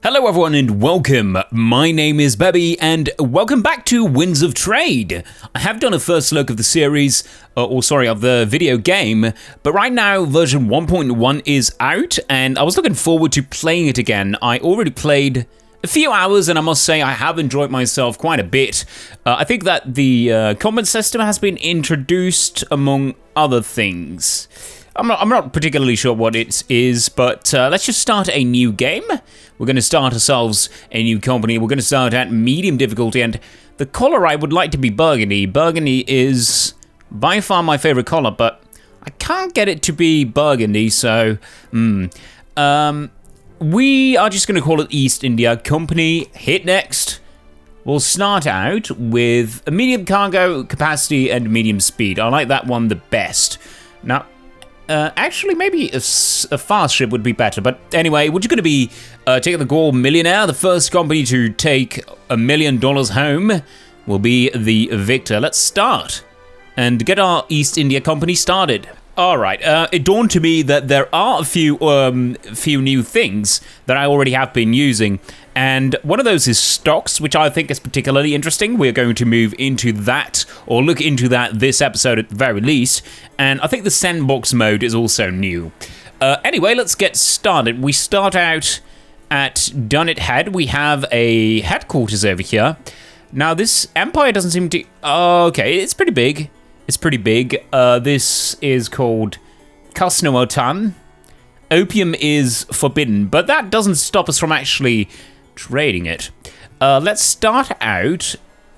Hello everyone and welcome. My name is Bebby and welcome back to Winds of Trade. I have done a first look of the series, of the video game, but right now version 1.1 is out and I was looking forward to playing it again. I already played a few hours and I must say I have enjoyed myself quite a bit. I think that the combat system has been introduced among other things. I'm not particularly sure what it is, but let's just start a new game. We're going to start ourselves a new company. We're going to start at medium difficulty, and the color I would like to be burgundy. Burgundy is by far my favorite color, but I can't get it to be burgundy, so we are just going to call it East India Company. Hit next. We'll start out with a medium cargo capacity and medium speed. I like that one the best. Now, actually, maybe a fast ship would be better. But anyway, we're just going to be taking the Gold Millionaire. The first company to take $1 million home will be the victor. Let's start and get our East India Company started. All right, it dawned to me that there are a few new things that I already have been using. And one of those is stocks, which I think is particularly interesting. We're going to move into that, or look into that this episode at the very least. And I think the sandbox mode is also new. Anyway, let's get started. We start out at Dunnet Head. We have a headquarters over here. Now, this empire doesn't seem to... okay, it's pretty big. It's pretty big. This is called Kasnoatan. Opium is forbidden, but that doesn't stop us from actually trading it. Let's start out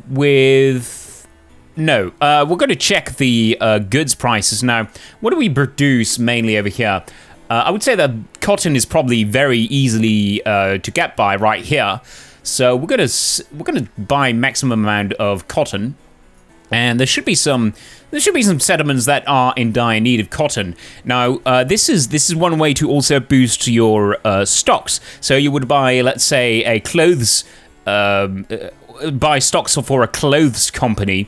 with... No, we're going to check the goods prices. Now, what do we produce mainly over here? I would say that cotton is probably very easily to get by right here. So we're gonna buy maximum amount of cotton. And there should be some settlements that are in dire need of cotton. Now, this is one way to also boost your stocks. So you would buy, let's say, a clothes, buy stocks for a clothes company.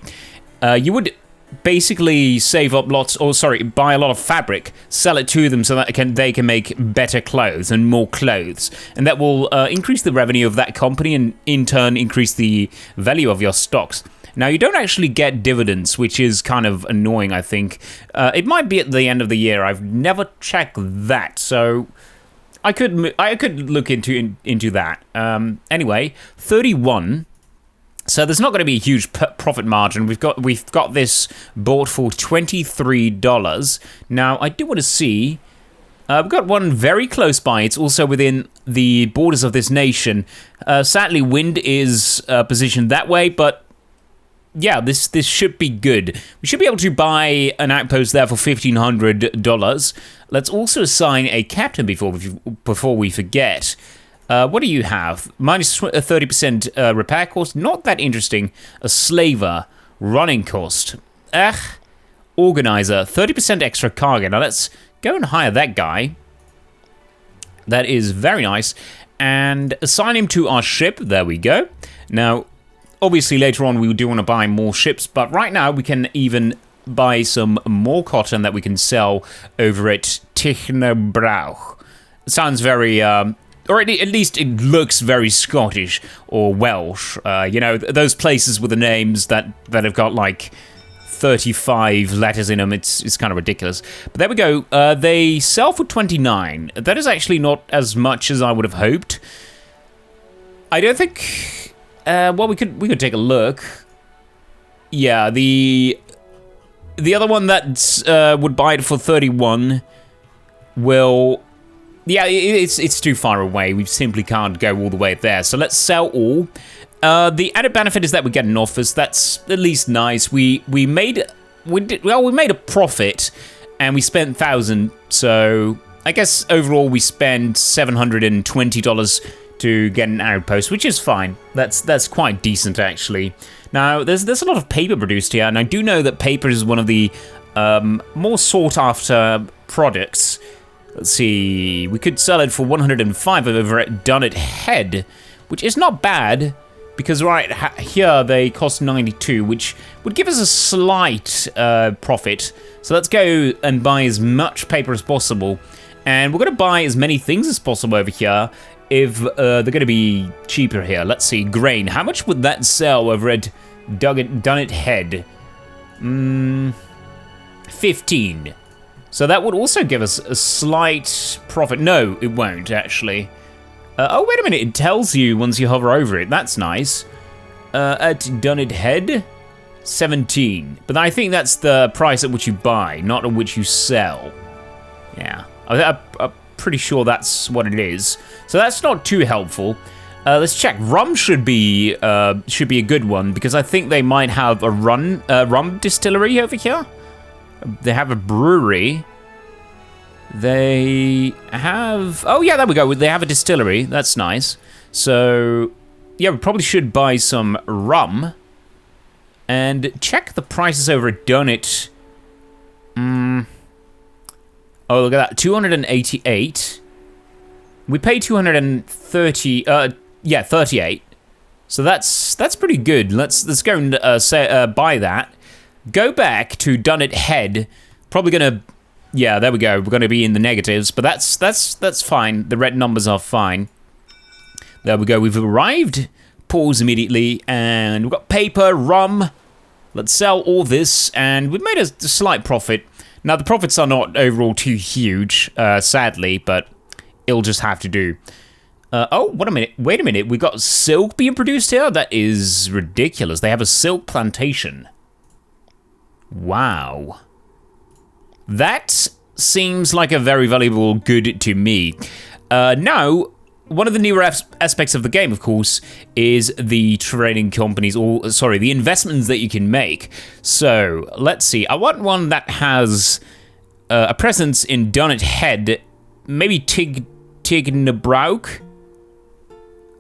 You would basically save up buy a lot of fabric, sell it to them so that they can make better clothes and more clothes. And that will increase the revenue of that company and in turn increase the value of your stocks. Now, you don't actually get dividends, which is kind of annoying, I think. It might be at the end of the year. I've never checked that, so I could look into that. Anyway, 31. So there's not going to be a huge profit margin. We've got this bought for $23. Now, I do want to see... we've got one very close by. It's also within the borders of this nation. Sadly, wind is positioned that way, but... yeah, this should be good. We should be able to buy an outpost there for $1,500. Let's also assign a captain before we forget. What do you have? Minus 30% repair cost. Not that interesting. A slaver. Running cost. Organizer. 30% extra cargo. Now let's go and hire that guy. That is very nice. And assign him to our ship. There we go. Now... obviously, later on, we do want to buy more ships, but right now, we can even buy some more cotton that we can sell over at Tichnebrauch. It sounds very, or at least it looks very Scottish or Welsh. You know, those places with the names that have got, like, 35 letters in them. It's kind of ridiculous. But there we go. They sell for 29. That is actually not as much as I would have hoped. I don't think... well, we could take a look. Yeah, the other one that would buy it for 31 will... yeah, it's too far away. We simply can't go all the way there. So let's sell all. The added benefit is that we get an office. That's at least nice. We made a profit, and we spent 1,000. So I guess overall we spend $720 to get an outpost, which is fine. That's quite decent, actually. Now, there's a lot of paper produced here, and I do know that paper is one of the more sought-after products. Let's see, we could sell it for 105 over at Dunnet Head, which is not bad, because right here they cost 92, which would give us a slight profit. So let's go and buy as much paper as possible, and we're going to buy as many things as possible over here. if they're going to be cheaper here. Let's see, grain. How much would that sell over at Dunnet Head? 15. So that would also give us a slight profit. No, it won't, actually. Oh, wait a minute. It tells you once you hover over it. That's nice. At Dunnet Head, 17. But I think that's the price at which you buy, not at which you sell. Yeah. I'm pretty sure that's what it is. So that's not too helpful. Let's check. Rum should be a good one, because I think they might have a rum distillery over here. They have a brewery. They have... Oh, yeah, there we go. They have a distillery. That's nice. So, yeah, we probably should buy some rum. And check the prices over at Dunnet. Oh, look at that. 288. We pay 230... yeah, 38. So that's pretty good. Let's go and buy that. Go back to Dunnet Head. Probably gonna... Yeah, there we go. We're gonna be in the negatives, but that's fine. The red numbers are fine. There we go. We've arrived. Pause immediately, and we've got paper, rum. Let's sell all this, and we've made a slight profit. Now, the profits are not overall too huge, sadly, but it'll just have to do. Oh, wait a minute. We've got silk being produced here? That is ridiculous. They have a silk plantation. Wow. That seems like a very valuable good to me. Now, one of the newer aspects of the game, of course, is the trading companies, or sorry, the investments that you can make. So, let's see. I want one that has a presence in Dunnet Head, maybe Tignabrauk.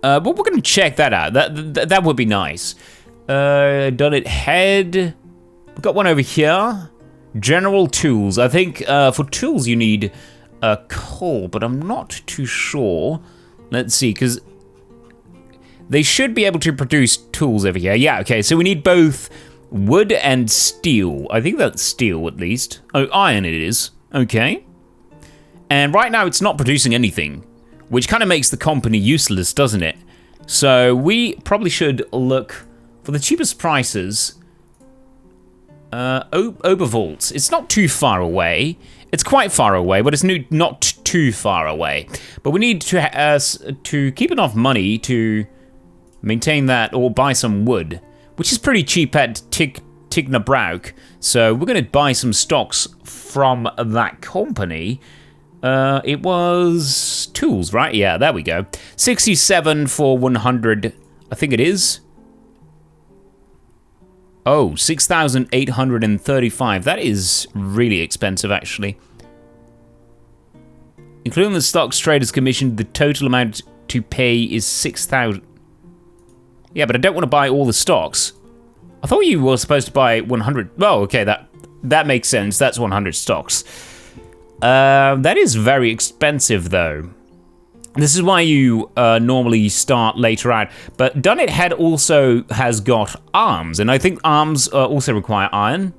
But we're going to check that out. That would be nice. Dunnet Head. We've got one over here. General tools. I think for tools you need coal, but I'm not too sure. Let's see, because they should be able to produce tools over here. Yeah, okay, so we need both wood and steel. I think that's steel, at least. Oh, iron it is. Okay. And right now it's not producing anything, which kind of makes the company useless, doesn't it? So we probably should look for the cheapest prices. Obervolts. It's not too far away. It's quite far away, but it's not too far away. But we need to keep enough money to maintain that or buy some wood, which is pretty cheap at Tignabrauk. So we're going to buy some stocks from that company. It was tools, right? Yeah, there we go. 67 for 100, I think it is. Oh, 6,835. That is really expensive, actually. Including the stocks traders commission, the total amount to pay is 6,000. Yeah, but I don't want to buy all the stocks. I thought you were supposed to buy 100. Well, okay, that makes sense. That's 100 stocks. That is very expensive, though. This is why you normally start later out. But Dunnet Head also has got arms, and I think arms also require iron.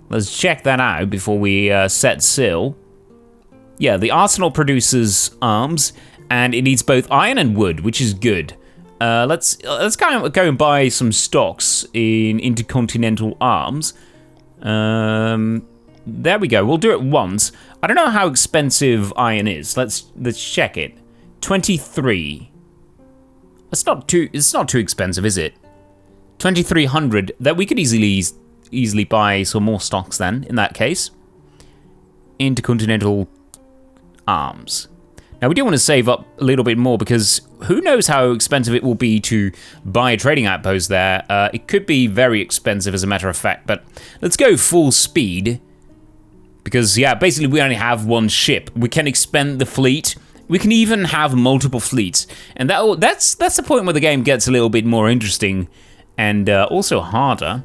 Let's check that out before we set sail. Yeah, the arsenal produces arms, and it needs both iron and wood, which is good. Let's go and buy some stocks in Intercontinental Arms. There we go. We'll do it once. I don't know how expensive iron is. Let's check it. 23. It's not too expensive, is it? 2,300. That we could easily buy some more stocks then, in that case. Intercontinental Arms. Now we do want to save up a little bit more, because who knows how expensive it will be to buy a trading outpost there. It could be very expensive, as a matter of fact, but let's go full speed. Because, yeah, basically we only have one ship. We can expand the fleet. We can even have multiple fleets, and that's the point where the game gets a little bit more interesting and also harder,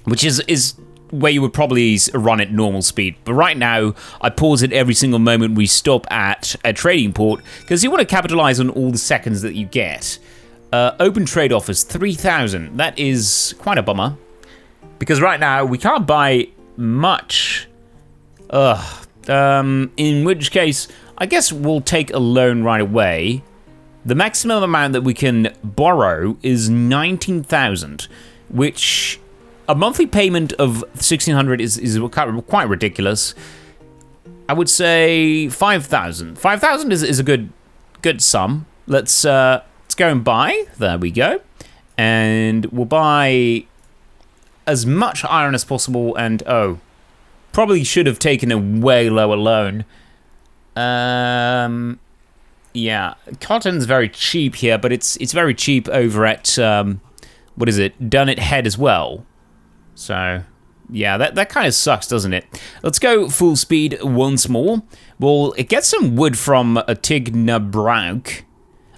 which is where you would probably run at normal speed. But right now, I pause it every single moment we stop at a trading port, because you want to capitalize on all the seconds that you get. Open trade offers 3,000. That is quite a bummer, because right now we can't buy much. In which case, I guess we'll take a loan right away. The maximum amount that we can borrow is 19,000, which a monthly payment of 1,600 is quite ridiculous. I would say 5,000. 5,000 is a good sum. Let's go and buy. There we go. And we'll buy as much iron as possible. And probably should have taken a way lower loan. Yeah, cotton's very cheap here, but it's very cheap over at what is it? Dunnet Head as well. So yeah, that kind of sucks, doesn't it? Let's go full speed once more. We'll get some wood from a Tignabrauk.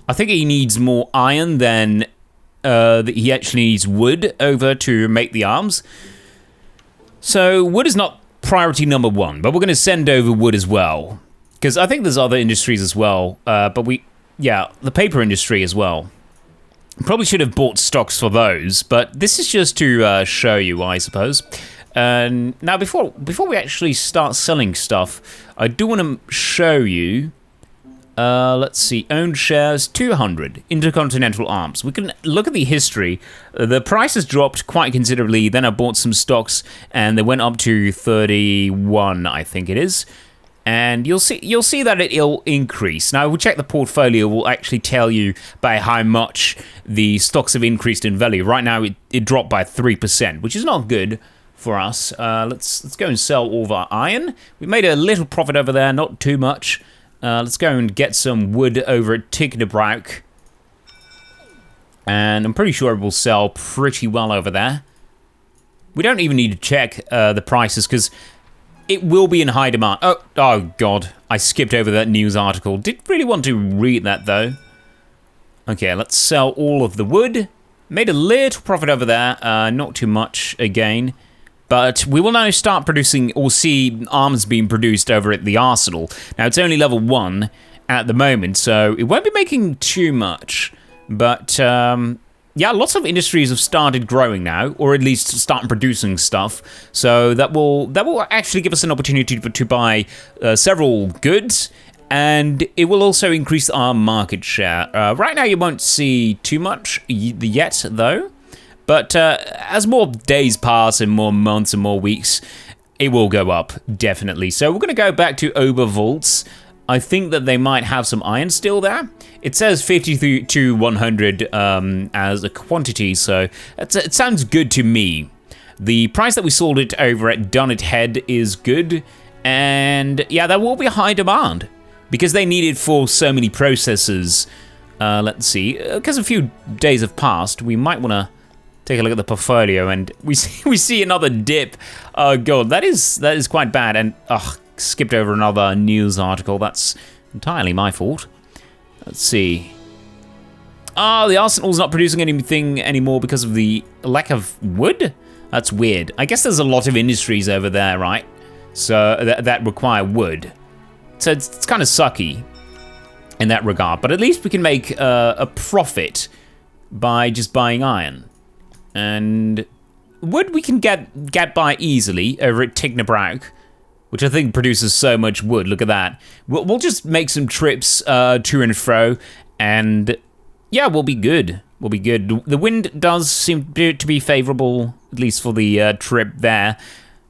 I think he needs more iron than he actually needs wood over to make the arms. So wood is not priority number 1, but we're going to send over wood as well. Because I think there's other industries as well, but the paper industry as well. Probably should have bought stocks for those, but this is just to show you, I suppose. Now, before we actually start selling stuff, I do want to show you. Let's see, owned shares 200, Intercontinental Arms. We can look at the history. The price has dropped quite considerably. Then I bought some stocks, and they went up to 31, I think it is. And you'll see that it'll increase. Now, we'll check the portfolio. Will actually tell you by how much the stocks have increased in value. Right now, it dropped by 3%, which is not good for us. Let's go and sell all of our iron. We made a little profit over there, not too much. Let's go and get some wood over at Tignabrauk. And I'm pretty sure it will sell pretty well over there. We don't even need to check the prices because it will be in high demand. Oh God, I skipped over that news article. Did really want to read that though. Okay, let's sell all of the wood. Made a little profit over there, not too much again. But we will now start producing, or see arms being produced over at the arsenal. Now, it's only level 1 at the moment, so it won't be making too much. But, yeah, lots of industries have started growing now, or at least starting producing stuff. So that will actually give us an opportunity to buy several goods, and it will also increase our market share. Right now, you won't see too much yet, though. But as more days pass and more months and more weeks, it will go up, definitely. So we're going to go back to WoT. I think that they might have some iron still there. It says 50 to 100 as a quantity, so it sounds good to me. The price that we sold it over at Dunnet Head is good. And yeah, there will be a high demand because they need it for so many processes. Let's see, because a few days have passed, we might want to take a look at the portfolio, and we see another dip. Oh God, that is quite bad. And skipped over another news article. That's entirely my fault. Let's see. The arsenal's not producing anything anymore because of the lack of wood. That's weird. I guess there's a lot of industries over there, right? So that require wood. So it's kind of sucky in that regard. But at least we can make a profit by just buying iron. And wood we can get by easily over at Tignabrauk, which I think produces so much wood. Look at that. We'll just make some trips to and fro, and yeah, we'll be good. We'll be good. The wind does seem to be favorable, at least for the trip there.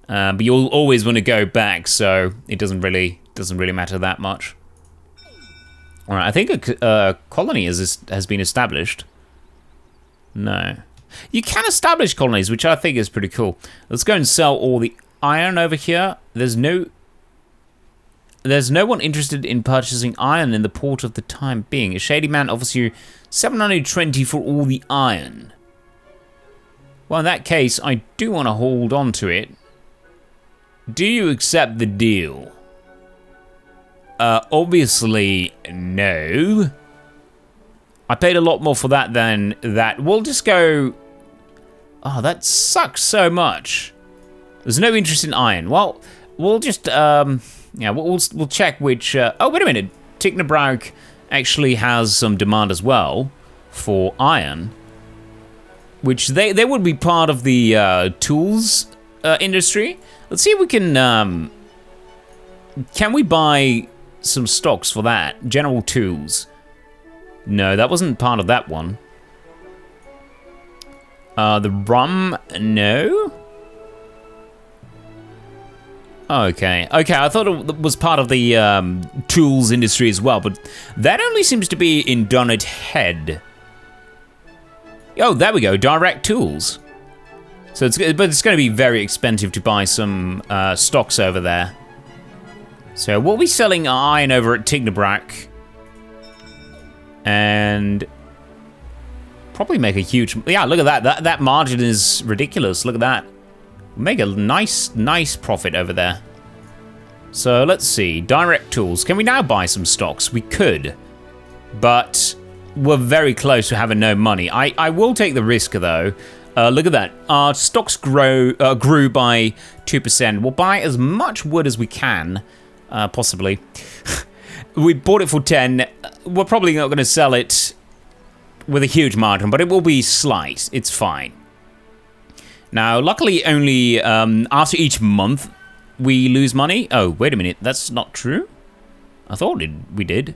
But you'll always want to go back, so it doesn't really matter that much. All right, I think a colony has been established. No. You can establish colonies, which I think is pretty cool. Let's go and sell all the iron over here. There's no one interested in purchasing iron in the port of the time being. A shady man offers you 720 for all the iron. Well, in that case, I do want to hold on to it. Do you accept the deal? Obviously, no. I paid a lot more for that than that. We'll just go... Oh, that sucks so much. There's no interest in iron. Well, we'll just... yeah, we'll check which... oh, wait a minute. Tignabrauk actually has some demand as well for iron. Which they would be part of the tools industry. Let's see if we can we buy some stocks for that? General tools. No, that wasn't part of that one. The rum, no? Okay, I thought it was part of the tools industry as well, but that only seems to be in Donut Head. Oh, there we go, direct tools. So it's going to be very expensive to buy some stocks over there. So we'll be selling iron over at Tignabrack. And probably make a huge, yeah, look at that. That margin is ridiculous. Look at that. Make a nice profit over there. So let's see, direct tools. Can we now buy some stocks? We could, but we're very close to having no money. I will take the risk though. Look at that. Our stocks grew by 2%. We'll buy as much wood as we can, possibly. We bought it for 10. We're probably not going to sell it with a huge margin, but it will be slight. It's fine. Now, luckily, only after each month we lose money. Oh, wait a minute. That's not true? I thought we did.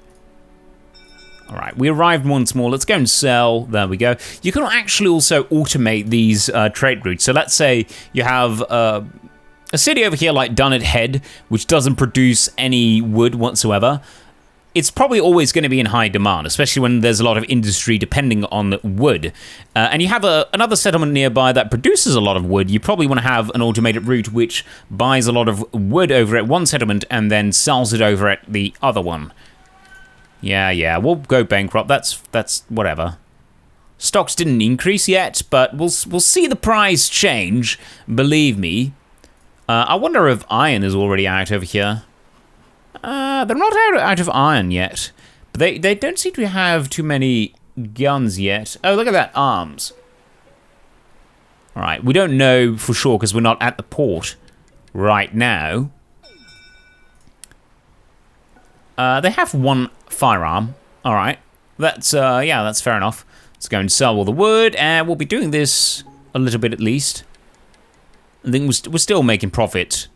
All right, we arrived once more. Let's go and sell. There we go. You can actually also automate these trade routes. So let's say you have a city over here like Dunnet Head, which doesn't produce any wood whatsoever. It's probably always going to be in high demand, especially when there's a lot of industry depending on wood. And you have another settlement nearby that produces a lot of wood. You probably want to have an automated route which buys a lot of wood over at one settlement and then sells it over at the other one. Yeah, we'll go bankrupt. That's whatever. Stocks didn't increase yet, but we'll see the price change. Believe me. I wonder if iron is already out over here. They're not out of iron yet, but they don't seem to have too many guns yet. Oh, look at that, arms. All right, we don't know for sure because we're not at the port right now. They have one firearm. All right, that's fair enough. Let's go and sell all the wood, and we'll be doing this a little bit at least. I think we're still making profit.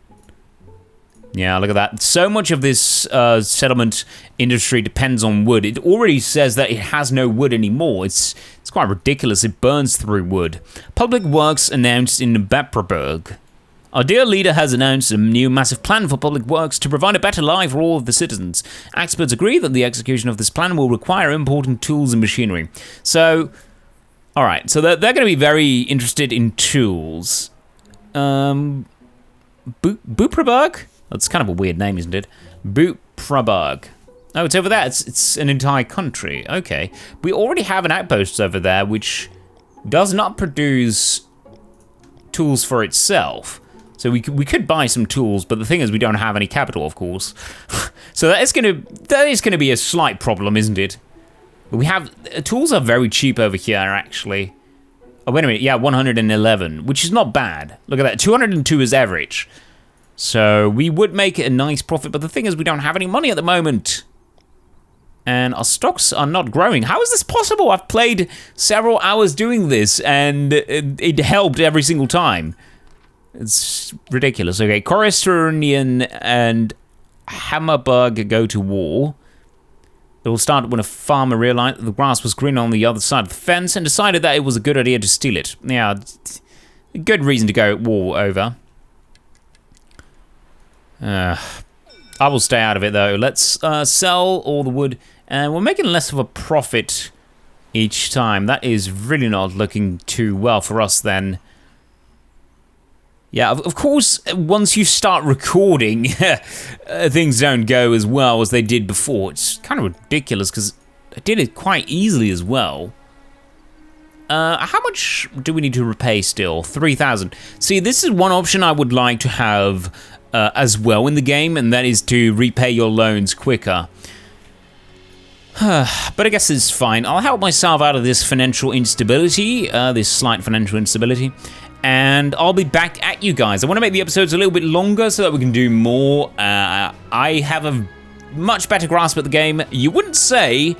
Yeah, look at that. So much of this settlement industry depends on wood. It already says that it has no wood anymore. It's quite ridiculous. It burns through wood. Public Works announced in Bepreberg. Our dear leader has announced a new massive plan for public works to provide a better life for all of the citizens. Experts agree that the execution of this plan will require important tools and machinery. So, all right. So they're going to be very interested in tools. Bupreberg? That's kind of a weird name, isn't it? Bupreberg. Oh, it's over there. It's an entire country. Okay. We already have an outpost over there, which does not produce tools for itself. So we could buy some tools, but the thing is we don't have any capital, of course. So that is gonna be a slight problem, isn't it? We have tools are very cheap over here, actually. Oh, wait a minute. Yeah, 111, which is not bad. Look at that. 202 is average. So we would make a nice profit, but the thing is we don't have any money at the moment. And our stocks are not growing. How is this possible? I've played several hours doing this, and it helped every single time. It's ridiculous. Okay, Choristonian and Hammerberg go to war. It will start when a farmer realized that the grass was green on the other side of the fence and decided that it was a good idea to steal it. Yeah, a good reason to go at war over. I will stay out of it though. Let's sell all the wood, and we're making less of a profit each time. That is really not looking too well for us then. Yeah, of course, once you start recording, things don't go as well as they did before. It's kind of ridiculous because I did it quite easily as well. How much do we need to repay still? 3,000. See, this is one option I would like to have as well in the game, and that is to repay your loans quicker. But I guess it's fine. I'll help myself out of this financial instability, this slight financial instability, and I'll be back at you guys. I want to make the episodes a little bit longer so that we can do more. I have a much better grasp at the game, you wouldn't say,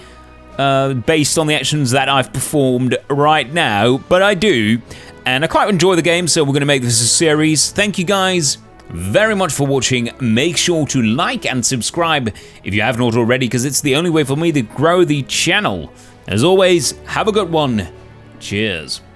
based on the actions that I've performed right now, but I do, and I quite enjoy the game, so we're going to make this a series. Thank you guys very much for watching. Make sure to like and subscribe if you have not already, because it's the only way for me to grow the channel. As always, have a good one. Cheers.